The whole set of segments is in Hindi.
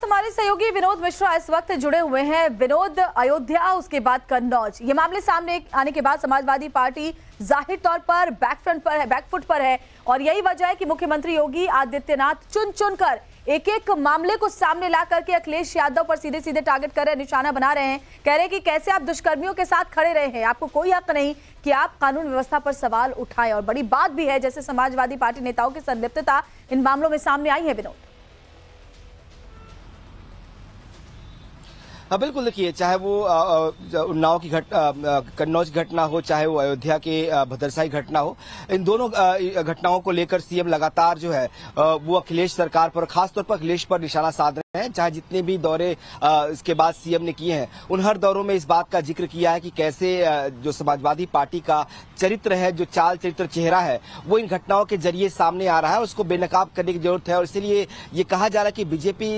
हमारे सहयोगी विनोद मिश्रा इस वक्त जुड़े हुए हैं। विनोद, अयोध्या उसके बाद कन्नौज, ये मामले सामने आने के बाद समाजवादी पार्टी जाहिर तौर पर बैकफुट पर है और यही वजह है कि मुख्यमंत्री योगी आदित्यनाथ चुन चुनकर एक एक मामले को सामने ला करके अखिलेश यादव पर सीधे सीधे टारगेट कर रहे हैं, निशाना बना रहे हैं। कह रहे हैं कि कैसे आप दुष्कर्मियों के साथ खड़े रहे हैं, आपको कोई हक नहीं कि आप कानून व्यवस्था पर सवाल उठाएं। और बड़ी बात भी है, जैसे समाजवादी पार्टी नेताओं की संलिप्तता इन मामलों में सामने आई है। विनोद, हाँ बिल्कुल, देखिए चाहे वो उन्नाव की कन्नौज घटना हो, चाहे वो अयोध्या के भद्रसाई घटना हो, इन दोनों घटनाओं को लेकर सीएम लगातार जो है वो अखिलेश सरकार पर, खासतौर पर अखिलेश पर निशाना साध रहे हैं। चाहे जितने भी दौरे इसके बाद सीएम ने किए हैं, उन हर दौरों में इस बात का जिक्र किया है कि कैसे जो समाजवादी पार्टी का चरित्र है, जो चाल चरित्र चेहरा है, वो इन घटनाओं के जरिए सामने आ रहा है। उसको बेनकाब करने की जरूरत है और इसीलिए ये कहा जा रहा है कि बीजेपी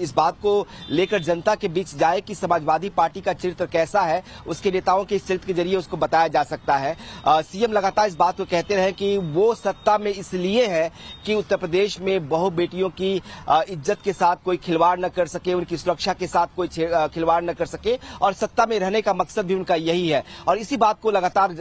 इस बात को लेकर जनता के बीच जाए कि समाजवादी पार्टी का चरित्र कैसा है, उसके नेताओं के इस चरित्र के जरिए उसको बताया जा सकता है। सीएम लगातार इस बात को कहते रहे कि वो सत्ता में इसलिए है कि उत्तर प्रदेश में बहु बेटियों की इज्जत के साथ कोई खिलवाड़ न कर सके, उनकी सुरक्षा के साथ कोई खिलवाड़ न कर सके, और सत्ता में रहने का मकसद भी उनका यही है। और इसी बात को लगातार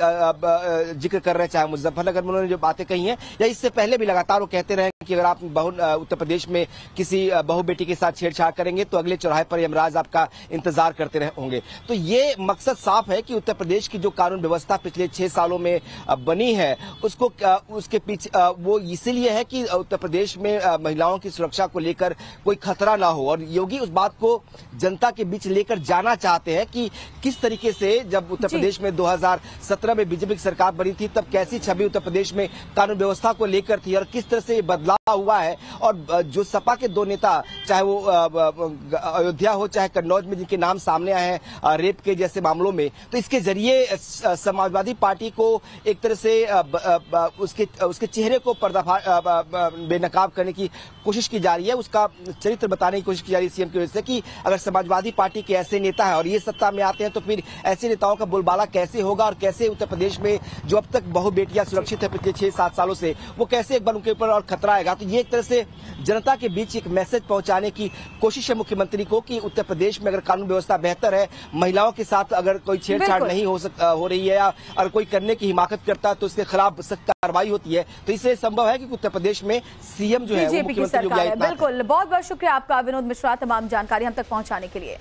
जिक्र कर रहे हैं, चाहे मुजफ्फरनगर में उन्होंने जो बातें कही हैं या इससे पहले भी लगातार वो कहते रहे कि अगर आप उत्तर प्रदेश में किसी बहु बेटी के साथ छेड़छाड़ करेंगे तो अगले चौराहे पर यमराज आपका इंतजार करते होंगे। तो ये मकसद साफ है कि उत्तर प्रदेश की जो कानून व्यवस्था पिछले 6 सालों में बनी है, उसको उसके पीछे वो इसीलिए है कि उत्तर प्रदेश में महिलाओं की सुरक्षा को लेकर कोई खतरा ना हो। और योगी उस बात को जनता के बीच लेकर जाना चाहते हैं कि किस तरीके से जब उत्तर प्रदेश में 2017 में बीजेपी की सरकार बनी थी, तब कैसी छवि उत्तर प्रदेश में कानून व्यवस्था को लेकर थी और किस तरह से बदलाव हुआ है। और जो सपा के दो नेता, चाहे वो अयोध्या हो चाहे कन्नौज में, जिनके नाम सामने आए हैं रेप के जैसे मामलों में, तो इसके जरिए समाजवादी पार्टी को एक तरह से उसके चेहरे को बेनकाब करने की कोशिश की जा रही है, उसका चरित्र बताने की कोशिश की जा रही है सीएम की वजह से कि अगर समाजवादी पार्टी के ऐसे नेता है और ये सत्ता में आते हैं तो फिर ऐसे नेताओं का बोलबाला कैसे होगा और कैसे उत्तर प्रदेश में जो अब तक बहु बेटियां सुरक्षित है पिछले 6-7 सालों से, वो कैसे एक बार उनके ऊपर और खतरा आएगा। तो ये एक तरह से जनता के बीच एक मैसेज पहुंचाने की कोशिश है मुख्यमंत्री को कि उत्तर प्रदेश में अगर कानून व्यवस्था बेहतर है, महिलाओं के साथ अगर कोई छेड़छाड़ नहीं हो रही है या अगर कोई करने की हिमाकत करता है तो उसके खिलाफ सख्त कार्रवाई होती है, तो इससे संभव है कि उत्तर प्रदेश में सीएम जो है वो मुख्यमंत्री योगी आदित्यनाथ। बिल्कुल, बहुत बहुत शुक्रिया आपका विनोद मिश्रा, तमाम जानकारी हम तक पहुंचाने के लिए।